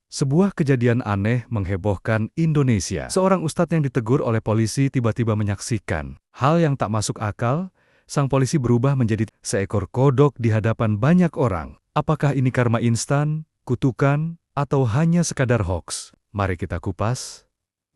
Sebuah kejadian aneh menghebohkan Indonesia. Seorang ustadz yang ditegur oleh polisi tiba-tiba menyaksikan hal yang tak masuk akal. Sang polisi berubah menjadi seekor kodok di hadapan banyak orang. Apakah ini karma instan, kutukan, atau hanya sekadar hoaks? Mari kita kupas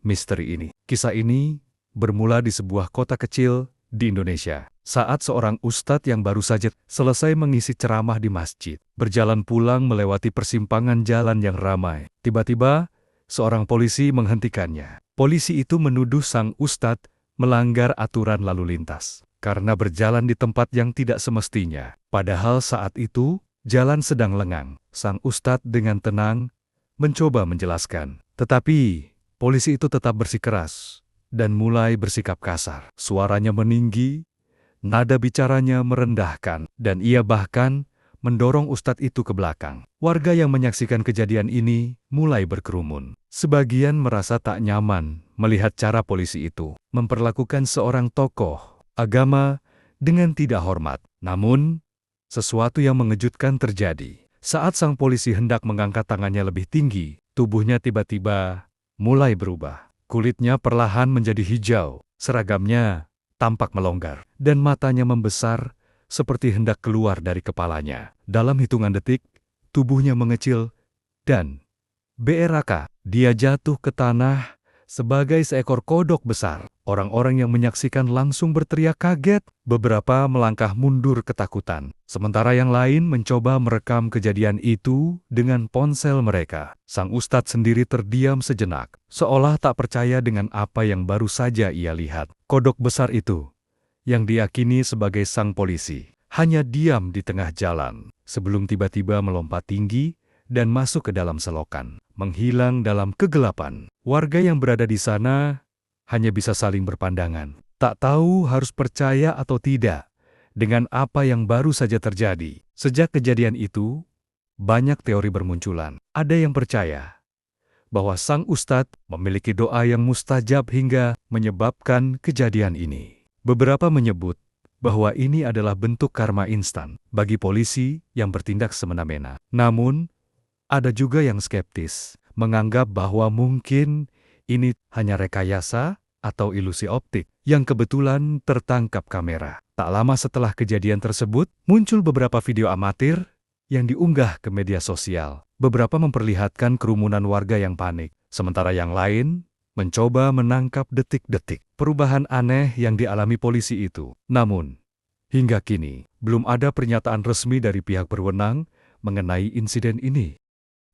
misteri ini. Kisah ini bermula di sebuah kota kecil di Indonesia. Saat seorang ustadz yang baru saja selesai mengisi ceramah di masjid, berjalan pulang melewati persimpangan jalan yang ramai. Tiba-tiba, seorang polisi menghentikannya. Polisi itu menuduh sang ustadz melanggar aturan lalu lintas karena berjalan di tempat yang tidak semestinya. Padahal saat itu, jalan sedang lengang. Sang ustadz dengan tenang mencoba menjelaskan. Tetapi, polisi itu tetap bersikeras dan mulai bersikap kasar. Suaranya meninggi, nada bicaranya merendahkan, dan ia bahkan mendorong ustadz itu ke belakang. Warga yang menyaksikan kejadian ini mulai berkerumun. Sebagian merasa tak nyaman melihat cara polisi itu memperlakukan seorang tokoh agama dengan tidak hormat. Namun, sesuatu yang mengejutkan terjadi. Saat sang polisi hendak mengangkat tangannya lebih tinggi, tubuhnya tiba-tiba mulai berubah. Kulitnya perlahan menjadi hijau, seragamnya tampak melonggar, dan matanya membesar seperti hendak keluar dari kepalanya. Dalam hitungan detik, tubuhnya mengecil dan berak. Dia jatuh ke tanah sebagai seekor kodok besar. Orang-orang yang menyaksikan langsung berteriak kaget. Beberapa melangkah mundur ketakutan. Sementara yang lain mencoba merekam kejadian itu dengan ponsel mereka. Sang ustadz sendiri terdiam sejenak, seolah tak percaya dengan apa yang baru saja ia lihat. Kodok besar itu, yang diyakini sebagai sang polisi, hanya diam di tengah jalan, sebelum tiba-tiba melompat tinggi dan masuk ke dalam selokan, menghilang dalam kegelapan. Warga yang berada di sana hanya bisa saling berpandangan, tak tahu harus percaya atau tidak dengan apa yang baru saja terjadi. Sejak kejadian itu, banyak teori bermunculan. Ada yang percaya bahwa sang ustadz memiliki doa yang mustajab hingga menyebabkan kejadian ini. Beberapa menyebut bahwa ini adalah bentuk karma instan bagi polisi yang bertindak semena-mena. Namun, ada juga yang skeptis, menganggap bahwa mungkin ini hanya rekayasa atau ilusi optik yang kebetulan tertangkap kamera. Tak lama setelah kejadian tersebut, muncul beberapa video amatir yang diunggah ke media sosial. Beberapa memperlihatkan kerumunan warga yang panik, sementara yang lain mencoba menangkap detik-detik perubahan aneh yang dialami polisi itu. Namun, hingga kini, belum ada pernyataan resmi dari pihak berwenang mengenai insiden ini.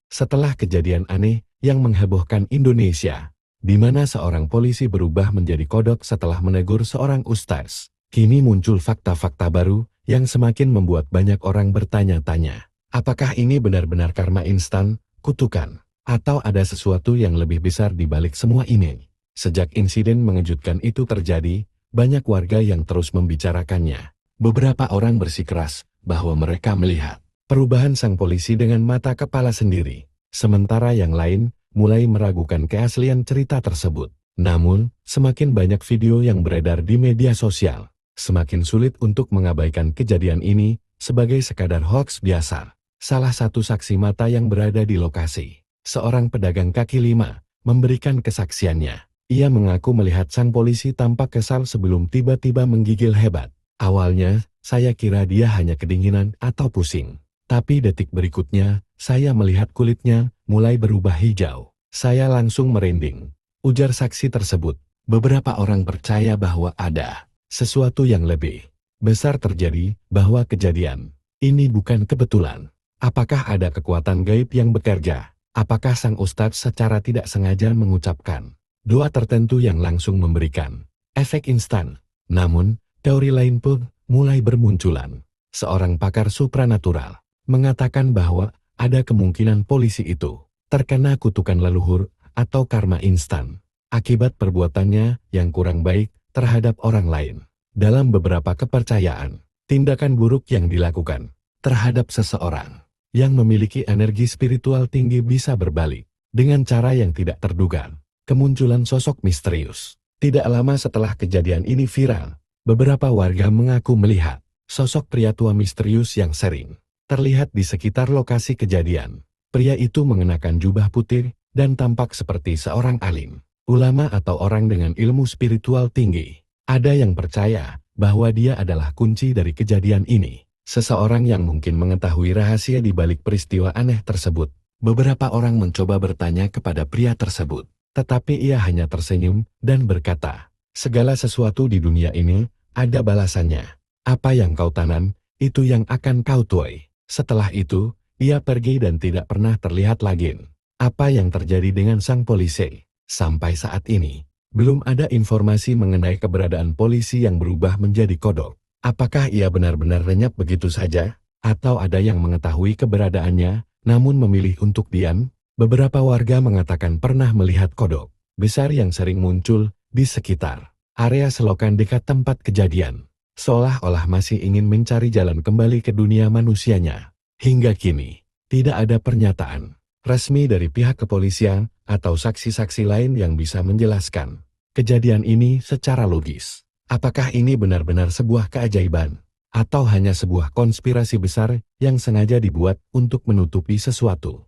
Setelah kejadian aneh yang menghebohkan Indonesia, di mana seorang polisi berubah menjadi kodok setelah menegur seorang ustadz, kini muncul fakta-fakta baru yang semakin membuat banyak orang bertanya-tanya. Apakah ini benar-benar karma instan, kutukan, atau ada sesuatu yang lebih besar di balik semua ini? Sejak insiden mengejutkan itu terjadi, banyak warga yang terus membicarakannya. Beberapa orang bersikeras bahwa mereka melihat perubahan sang polisi dengan mata kepala sendiri, sementara yang lain mulai meragukan keaslian cerita tersebut. Namun, semakin banyak video yang beredar di media sosial, semakin sulit untuk mengabaikan kejadian ini sebagai sekadar hoaks biasa. Salah satu saksi mata yang berada di lokasi, seorang pedagang kaki lima, memberikan kesaksiannya. Ia mengaku melihat sang polisi tampak kesal sebelum tiba-tiba menggigil hebat. Awalnya, saya kira dia hanya kedinginan atau pusing. Tapi detik berikutnya, saya melihat kulitnya mulai berubah hijau. Saya langsung merinding, ujar saksi tersebut. Beberapa orang percaya bahwa ada sesuatu yang lebih besar terjadi, bahwa kejadian ini bukan kebetulan. Apakah ada kekuatan gaib yang bekerja? Apakah sang ustadz secara tidak sengaja mengucapkan doa tertentu yang langsung memberikan efek instan? Namun, teori lain pun mulai bermunculan. Seorang pakar supranatural mengatakan bahwa ada kemungkinan polisi itu terkena kutukan leluhur atau karma instan akibat perbuatannya yang kurang baik terhadap orang lain. Dalam beberapa kepercayaan, tindakan buruk yang dilakukan terhadap seseorang yang memiliki energi spiritual tinggi bisa berbalik dengan cara yang tidak terduga. Kemunculan sosok misterius. Tidak lama setelah kejadian ini viral, beberapa warga mengaku melihat sosok pria tua misterius yang sering terlihat di sekitar lokasi kejadian. Pria itu mengenakan jubah putih dan tampak seperti seorang alim, ulama atau orang dengan ilmu spiritual tinggi. Ada yang percaya bahwa dia adalah kunci dari kejadian ini. Seseorang yang mungkin mengetahui rahasia di balik peristiwa aneh tersebut. Beberapa orang mencoba bertanya kepada pria tersebut, tetapi ia hanya tersenyum dan berkata, "Segala sesuatu di dunia ini ada balasannya. Apa yang kau tanam, itu yang akan kau tuai." Setelah itu, ia pergi dan tidak pernah terlihat lagi. Apa yang terjadi dengan sang polisi? Sampai saat ini, belum ada informasi mengenai keberadaan polisi yang berubah menjadi kodok. Apakah ia benar-benar lenyap begitu saja? Atau ada yang mengetahui keberadaannya, namun memilih untuk diam? Beberapa warga mengatakan pernah melihat kodok besar yang sering muncul di sekitar area selokan dekat tempat kejadian, seolah-olah masih ingin mencari jalan kembali ke dunia manusianya. Hingga kini, tidak ada pernyataan resmi dari pihak kepolisian atau saksi-saksi lain yang bisa menjelaskan kejadian ini secara logis. Apakah ini benar-benar sebuah keajaiban, atau hanya sebuah konspirasi besar yang sengaja dibuat untuk menutupi sesuatu?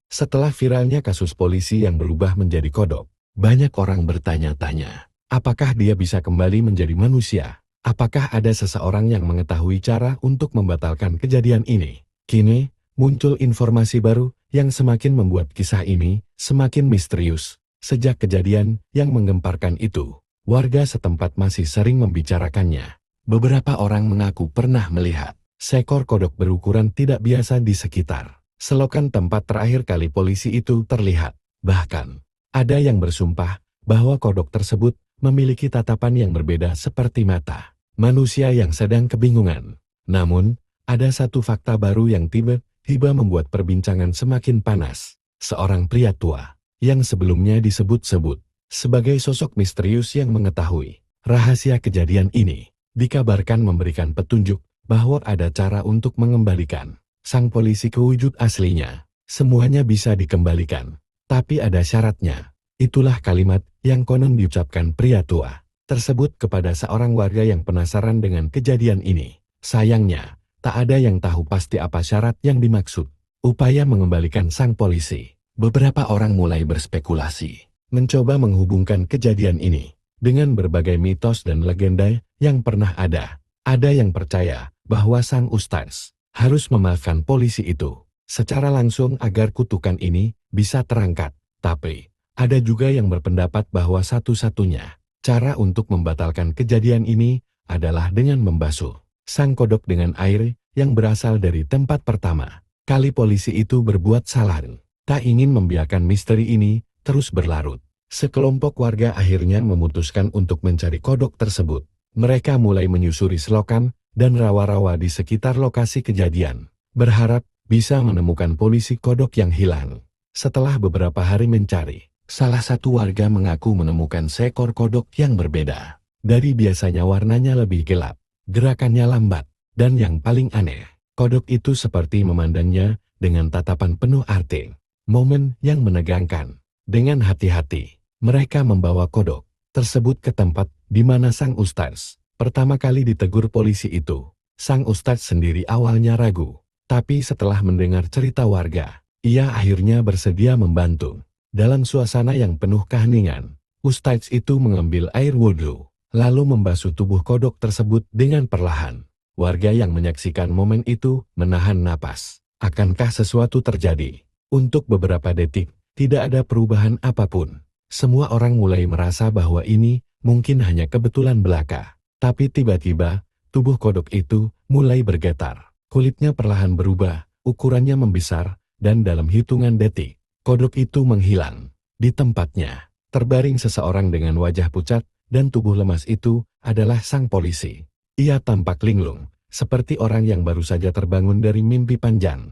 Setelah viralnya kasus polisi yang berubah menjadi kodok, banyak orang bertanya-tanya, apakah dia bisa kembali menjadi manusia? Apakah ada seseorang yang mengetahui cara untuk membatalkan kejadian ini? Kini, muncul informasi baru yang semakin membuat kisah ini semakin misterius. Sejak kejadian yang menggemparkan itu, warga setempat masih sering membicarakannya. Beberapa orang mengaku pernah melihat seekor kodok berukuran tidak biasa di sekitar selokan tempat terakhir kali polisi itu terlihat. Bahkan, ada yang bersumpah bahwa kodok tersebut memiliki tatapan yang berbeda seperti mata manusia yang sedang kebingungan. Namun, ada satu fakta baru yang tiba-tiba membuat perbincangan semakin panas. Seorang pria tua yang sebelumnya disebut-sebut sebagai sosok misterius yang mengetahui rahasia kejadian ini, dikabarkan memberikan petunjuk bahwa ada cara untuk mengembalikan sang polisi ke wujud aslinya. Semuanya bisa dikembalikan, tapi ada syaratnya. Itulah kalimat yang konon diucapkan pria tua tersebut kepada seorang warga yang penasaran dengan kejadian ini. Sayangnya, tak ada yang tahu pasti apa syarat yang dimaksud. Upaya mengembalikan sang polisi. Beberapa orang mulai berspekulasi, mencoba menghubungkan kejadian ini dengan berbagai mitos dan legenda yang pernah ada. Ada yang percaya bahwa sang ustaz harus memaafkan polisi itu secara langsung agar kutukan ini bisa terangkat. Tapi, ada juga yang berpendapat bahwa satu-satunya cara untuk membatalkan kejadian ini adalah dengan membasuh sang kodok dengan air yang berasal dari tempat pertama kali polisi itu berbuat salah. Tak ingin membiarkan misteri ini terus berlarut, sekelompok warga akhirnya memutuskan untuk mencari kodok tersebut. Mereka mulai menyusuri selokan dan rawa-rawa di sekitar lokasi kejadian, berharap bisa menemukan polisi kodok yang hilang. Setelah beberapa hari mencari, salah satu warga mengaku menemukan seekor kodok yang berbeda. Dari biasanya warnanya lebih gelap, gerakannya lambat, dan yang paling aneh, kodok itu seperti memandangnya dengan tatapan penuh arti. Momen yang menegangkan. Dengan hati-hati, mereka membawa kodok tersebut ke tempat di mana sang ustaz pertama kali ditegur polisi itu. Sang ustaz sendiri awalnya ragu, tapi setelah mendengar cerita warga, ia akhirnya bersedia membantu. Dalam suasana yang penuh keheningan, ustaz itu mengambil air wudhu, lalu membasuh tubuh kodok tersebut dengan perlahan. Warga yang menyaksikan momen itu menahan napas. Akankah sesuatu terjadi? Untuk beberapa detik, tidak ada perubahan apapun. Semua orang mulai merasa bahwa ini mungkin hanya kebetulan belaka. Tapi tiba-tiba, tubuh kodok itu mulai bergetar. Kulitnya perlahan berubah, ukurannya membesar, dan dalam hitungan detik, kodok itu menghilang. Di tempatnya, terbaring seseorang dengan wajah pucat, dan tubuh lemas itu adalah sang polisi. Ia tampak linglung, seperti orang yang baru saja terbangun dari mimpi panjang.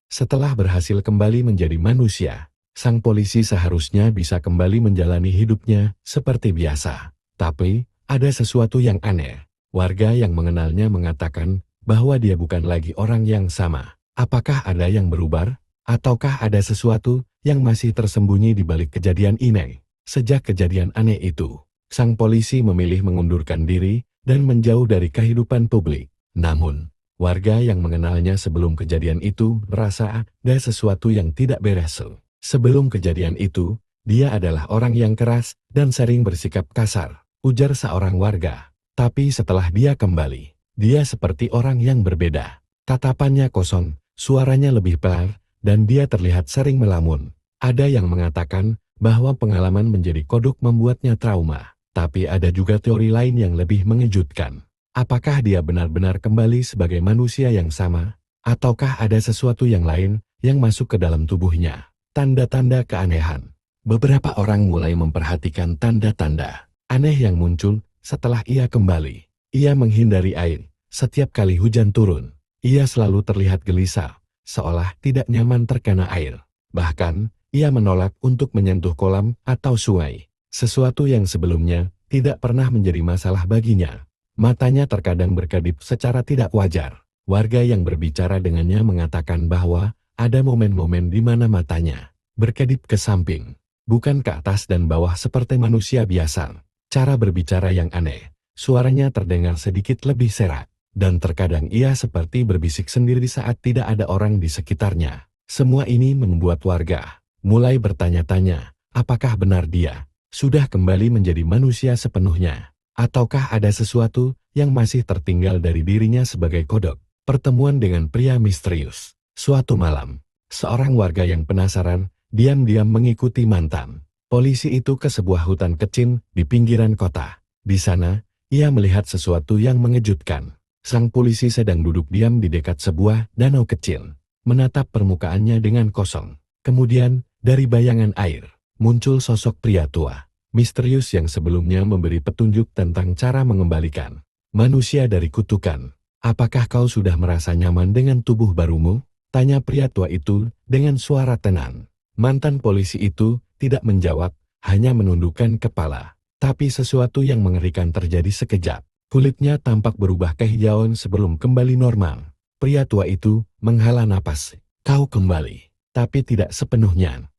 Setelah berhasil kembali menjadi manusia, sang polisi seharusnya bisa kembali menjalani hidupnya seperti biasa. Tapi, ada sesuatu yang aneh. Warga yang mengenalnya mengatakan bahwa dia bukan lagi orang yang sama. Apakah ada yang berubah? Ataukah ada sesuatu yang masih tersembunyi di balik kejadian ini? Sejak kejadian aneh itu, sang polisi memilih mengundurkan diri dan menjauh dari kehidupan publik. Namun, Warga yang mengenalnya sebelum kejadian itu merasa ada sesuatu yang tidak beres. Sebelum kejadian itu, dia adalah orang yang keras dan sering bersikap kasar, ujar seorang warga. Tapi setelah dia kembali, dia seperti orang yang berbeda. Tatapannya kosong, suaranya lebih pelan, dan dia terlihat sering melamun. Ada yang mengatakan bahwa pengalaman menjadi kodok membuatnya trauma, tapi ada juga teori lain yang lebih mengejutkan. Apakah dia benar-benar kembali sebagai manusia yang sama, ataukah ada sesuatu yang lain yang masuk ke dalam tubuhnya? Tanda-tanda keanehan. Beberapa orang mulai memperhatikan tanda-tanda aneh yang muncul setelah ia kembali. Ia menghindari air. Setiap kali hujan turun, ia selalu terlihat gelisah, seolah tidak nyaman terkena air. Bahkan, ia menolak untuk menyentuh kolam atau sungai. Sesuatu yang sebelumnya tidak pernah menjadi masalah baginya. Matanya terkadang berkedip secara tidak wajar. Warga yang berbicara dengannya mengatakan bahwa ada momen-momen di mana matanya berkedip ke samping, bukan ke atas dan bawah seperti manusia biasa. Cara berbicara yang aneh, suaranya terdengar sedikit lebih serak, dan terkadang ia seperti berbisik sendiri saat tidak ada orang di sekitarnya. Semua ini membuat warga mulai bertanya-tanya, apakah benar dia sudah kembali menjadi manusia sepenuhnya, ataukah ada sesuatu yang masih tertinggal dari dirinya sebagai kodok. Pertemuan dengan pria misterius. Suatu malam, seorang warga yang penasaran diam-diam mengikuti mantan polisi itu ke sebuah hutan kecil di pinggiran kota. Di sana, ia melihat sesuatu yang mengejutkan. Sang polisi sedang duduk diam di dekat sebuah danau kecil, menatap permukaannya dengan kosong. Kemudian, dari bayangan air, muncul sosok pria tua, misterius yang sebelumnya memberi petunjuk tentang cara mengembalikan manusia dari kutukan. Apakah kau sudah merasa nyaman dengan tubuh barumu? Tanya pria tua itu dengan suara tenang. Mantan polisi itu tidak menjawab, hanya menundukkan kepala. Tapi sesuatu yang mengerikan terjadi sekejap. Kulitnya tampak berubah kehijauan sebelum kembali normal. Pria tua itu menghela napas. Kau kembali, tapi tidak sepenuhnya.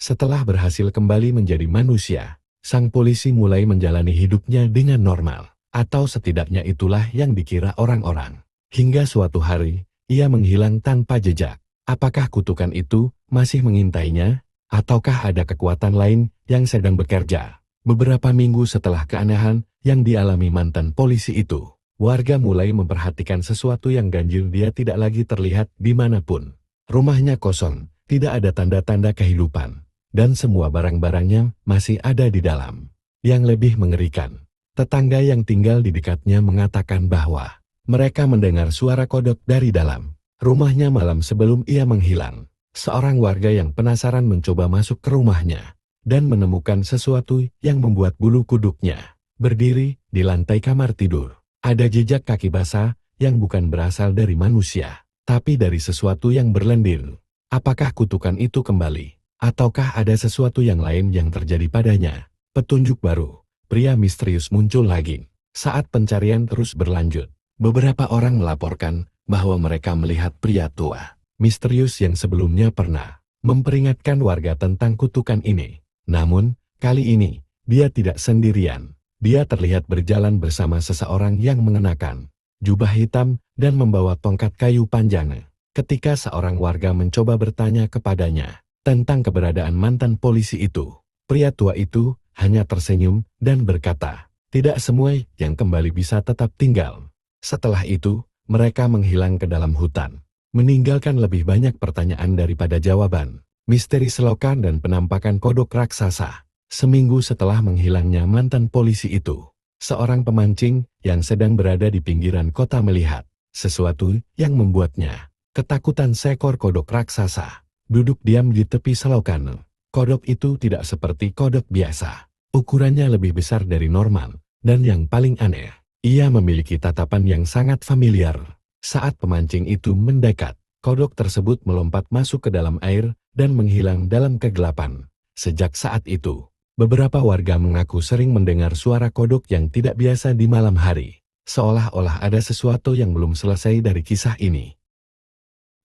Setelah berhasil kembali menjadi manusia, sang polisi mulai menjalani hidupnya dengan normal. Atau setidaknya itulah yang dikira orang-orang. Hingga suatu hari, ia menghilang tanpa jejak. Apakah kutukan itu masih mengintainya? Ataukah ada kekuatan lain yang sedang bekerja? Beberapa minggu setelah keanehan yang dialami mantan polisi itu, warga mulai memperhatikan sesuatu yang ganjil. Dia tidak lagi terlihat dimanapun. Rumahnya kosong, tidak ada tanda-tanda kehidupan, dan semua barang-barangnya masih ada di dalam. Yang lebih mengerikan, tetangga yang tinggal di dekatnya mengatakan bahwa mereka mendengar suara kodok dari dalam rumahnya malam sebelum ia menghilang. Seorang warga yang penasaran mencoba masuk ke rumahnya dan menemukan sesuatu yang membuat bulu kuduknya berdiri di lantai kamar tidur. Ada jejak kaki basah yang bukan berasal dari manusia, tapi dari sesuatu yang berlendir. Apakah kutukan itu kembali? Ataukah ada sesuatu yang lain yang terjadi padanya? Petunjuk baru. Pria misterius muncul lagi. Saat pencarian terus berlanjut, beberapa orang melaporkan bahwa mereka melihat pria tua misterius yang sebelumnya pernah memperingatkan warga tentang kutukan ini. Namun, kali ini, dia tidak sendirian. Dia terlihat berjalan bersama seseorang yang mengenakan jubah hitam dan membawa tongkat kayu panjang. Ketika seorang warga mencoba bertanya kepadanya tentang keberadaan mantan polisi itu, pria tua itu hanya tersenyum dan berkata, tidak semua yang kembali bisa tetap tinggal. Setelah itu, mereka menghilang ke dalam hutan, meninggalkan lebih banyak pertanyaan daripada jawaban. Misteri selokan dan penampakan kodok raksasa. Seminggu setelah menghilangnya mantan polisi itu, seorang pemancing yang sedang berada di pinggiran kota melihat sesuatu yang membuatnya ketakutan. Seekor kodok raksasa duduk diam di tepi selokan. Kodok itu tidak seperti kodok biasa. Ukurannya lebih besar dari normal, dan yang paling aneh, ia memiliki tatapan yang sangat familiar. Saat pemancing itu mendekat, kodok tersebut melompat masuk ke dalam air dan menghilang dalam kegelapan. Sejak saat itu, beberapa warga mengaku sering mendengar suara kodok yang tidak biasa di malam hari, seolah-olah ada sesuatu yang belum selesai dari kisah ini.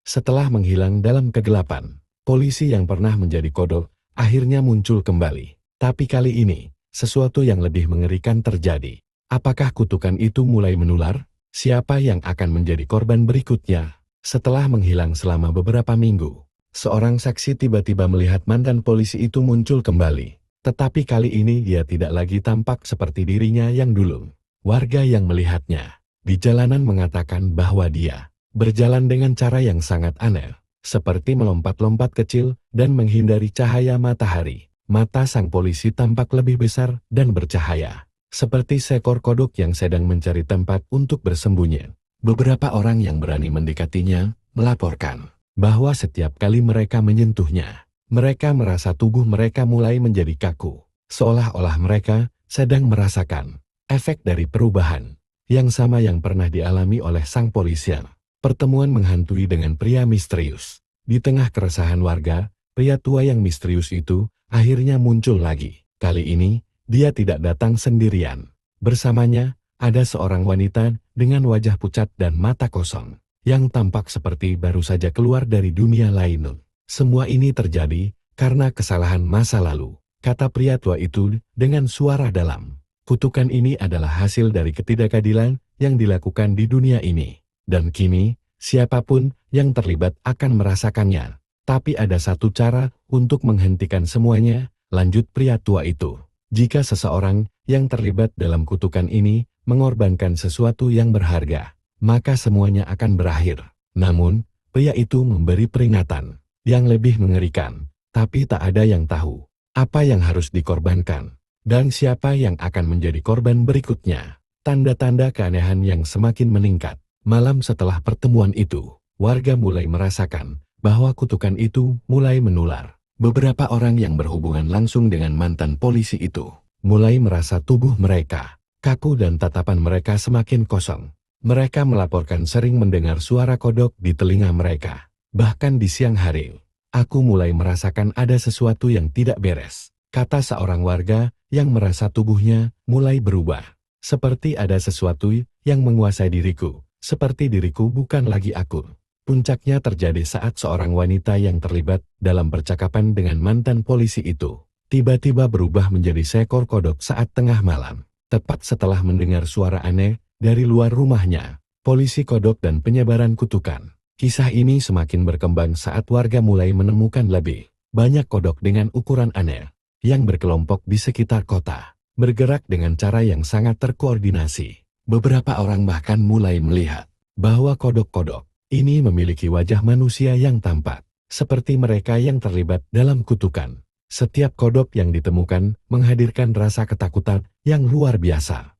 Setelah menghilang dalam kegelapan, polisi yang pernah menjadi kodok akhirnya muncul kembali. Tapi kali ini, sesuatu yang lebih mengerikan terjadi. Apakah kutukan itu mulai menular? Siapa yang akan menjadi korban berikutnya? Setelah menghilang selama beberapa minggu, seorang saksi tiba-tiba melihat mantan polisi itu muncul kembali. Tetapi kali ini dia tidak lagi tampak seperti dirinya yang dulu. Warga yang melihatnya di jalanan mengatakan bahwa dia berjalan dengan cara yang sangat aneh, seperti melompat-lompat kecil dan menghindari cahaya matahari. Mata sang polisi tampak lebih besar dan bercahaya, seperti seekor kodok yang sedang mencari tempat untuk bersembunyi. Beberapa orang yang berani mendekatinya melaporkan bahwa setiap kali mereka menyentuhnya, mereka merasa tubuh mereka mulai menjadi kaku, seolah-olah mereka sedang merasakan efek dari perubahan yang sama yang pernah dialami oleh sang polisi. Pertemuan menghantui dengan pria misterius. Di tengah keresahan warga, pria tua yang misterius itu akhirnya muncul lagi. Kali ini, dia tidak datang sendirian. Bersamanya, ada seorang wanita dengan wajah pucat dan mata kosong, yang tampak seperti baru saja keluar dari dunia lain. Semua ini terjadi karena kesalahan masa lalu, kata pria tua itu dengan suara dalam. Kutukan ini adalah hasil dari ketidakadilan yang dilakukan di dunia ini. Dan kini, siapapun yang terlibat akan merasakannya. Tapi ada satu cara untuk menghentikan semuanya, lanjut pria tua itu. Jika seseorang yang terlibat dalam kutukan ini mengorbankan sesuatu yang berharga, maka semuanya akan berakhir. Namun, pria itu memberi peringatan yang lebih mengerikan, tapi tak ada yang tahu apa yang harus dikorbankan dan siapa yang akan menjadi korban berikutnya. Tanda-tanda keanehan yang semakin meningkat. Malam setelah pertemuan itu, warga mulai merasakan bahwa kutukan itu mulai menular. Beberapa orang yang berhubungan langsung dengan mantan polisi itu mulai merasa tubuh mereka kaku dan tatapan mereka semakin kosong. Mereka melaporkan sering mendengar suara kodok di telinga mereka. Bahkan di siang hari, aku mulai merasakan ada sesuatu yang tidak beres, kata seorang warga yang merasa tubuhnya mulai berubah. Seperti ada sesuatu yang menguasai diriku, seperti diriku bukan lagi aku. Puncaknya terjadi saat seorang wanita yang terlibat dalam percakapan dengan mantan polisi itu tiba-tiba berubah menjadi seekor kodok saat tengah malam. Tepat setelah mendengar suara aneh dari luar rumahnya, polisi kodok dan penyebaran kutukan. Kisah ini semakin berkembang saat warga mulai menemukan lebih banyak kodok dengan ukuran aneh yang berkelompok di sekitar kota, bergerak dengan cara yang sangat terkoordinasi. Beberapa orang bahkan mulai melihat bahwa kodok-kodok ini memiliki wajah manusia yang tampak seperti mereka yang terlibat dalam kutukan. Setiap kodok yang ditemukan menghadirkan rasa ketakutan yang luar biasa.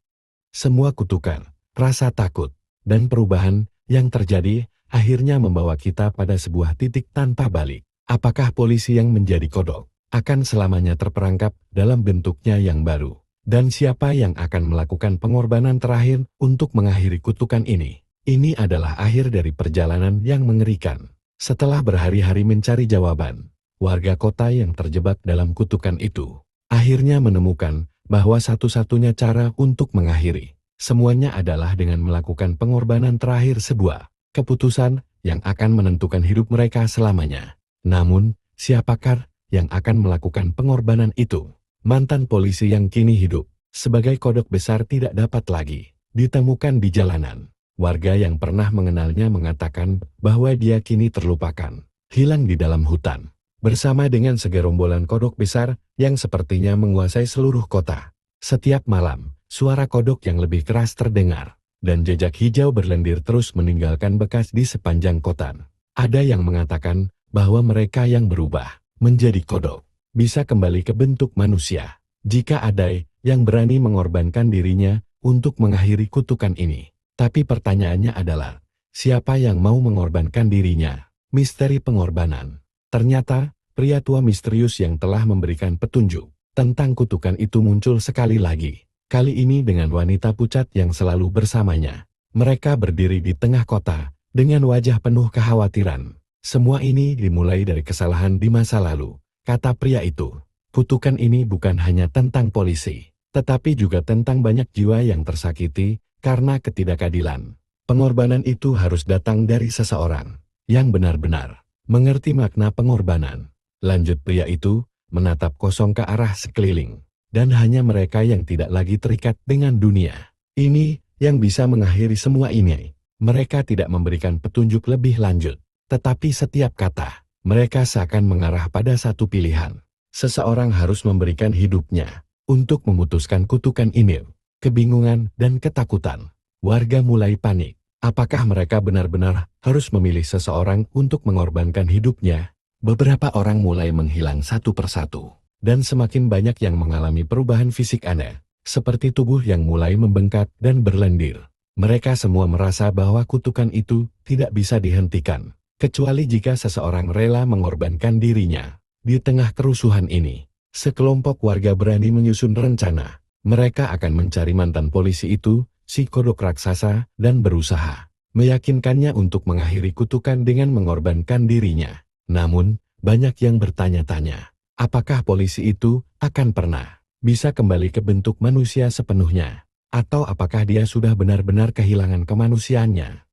Semua kutukan, rasa takut, dan perubahan yang terjadi akhirnya membawa kita pada sebuah titik tanpa balik. Apakah polisi yang menjadi kodok akan selamanya terperangkap dalam bentuknya yang baru? Dan siapa yang akan melakukan pengorbanan terakhir untuk mengakhiri kutukan ini? Ini adalah akhir dari perjalanan yang mengerikan. Setelah berhari-hari mencari jawaban, warga kota yang terjebak dalam kutukan itu akhirnya menemukan bahwa satu-satunya cara untuk mengakhiri semuanya adalah dengan melakukan pengorbanan terakhir, sebuah keputusan yang akan menentukan hidup mereka selamanya. Namun, siapakah yang akan melakukan pengorbanan itu? Mantan polisi yang kini hidup sebagai kodok besar tidak dapat lagi ditemukan di jalanan. Warga yang pernah mengenalnya mengatakan bahwa dia kini terlupakan, hilang di dalam hutan, bersama dengan segerombolan kodok besar yang sepertinya menguasai seluruh kota. Setiap malam, suara kodok yang lebih keras terdengar, dan jejak hijau berlendir terus meninggalkan bekas di sepanjang kota. Ada yang mengatakan bahwa mereka yang berubah menjadi kodok bisa kembali ke bentuk manusia jika ada yang berani mengorbankan dirinya untuk mengakhiri kutukan ini. Tapi pertanyaannya adalah, siapa yang mau mengorbankan dirinya? Misteri pengorbanan. Ternyata, pria tua misterius yang telah memberikan petunjuk tentang kutukan itu muncul sekali lagi. Kali ini dengan wanita pucat yang selalu bersamanya. Mereka berdiri di tengah kota dengan wajah penuh kekhawatiran. Semua ini dimulai dari kesalahan di masa lalu, kata pria itu. Kutukan ini bukan hanya tentang polisi, tetapi juga tentang banyak jiwa yang tersakiti karena ketidakadilan. Pengorbanan itu harus datang dari seseorang yang benar-benar mengerti makna pengorbanan. Lanjut pria itu, menatap kosong ke arah sekeliling. Dan hanya mereka yang tidak lagi terikat dengan dunia ini yang bisa mengakhiri semua ini. Mereka tidak memberikan petunjuk lebih lanjut, tetapi setiap kata mereka seakan mengarah pada satu pilihan. Seseorang harus memberikan hidupnya untuk memutuskan kutukan ini. Kebingungan dan ketakutan. Warga mulai panik. Apakah mereka benar-benar harus memilih seseorang untuk mengorbankan hidupnya? Beberapa orang mulai menghilang satu persatu, dan semakin banyak yang mengalami perubahan fisik aneh, seperti tubuh yang mulai membengkak dan berlendir. Mereka semua merasa bahwa kutukan itu tidak bisa dihentikan, kecuali jika seseorang rela mengorbankan dirinya. Di tengah kerusuhan ini, sekelompok warga berani menyusun rencana. Mereka akan mencari mantan polisi itu, si kodok raksasa, dan berusaha meyakinkannya untuk mengakhiri kutukan dengan mengorbankan dirinya. Namun, banyak yang bertanya-tanya, apakah polisi itu akan pernah bisa kembali ke bentuk manusia sepenuhnya? Atau apakah dia sudah benar-benar kehilangan kemanusiaannya?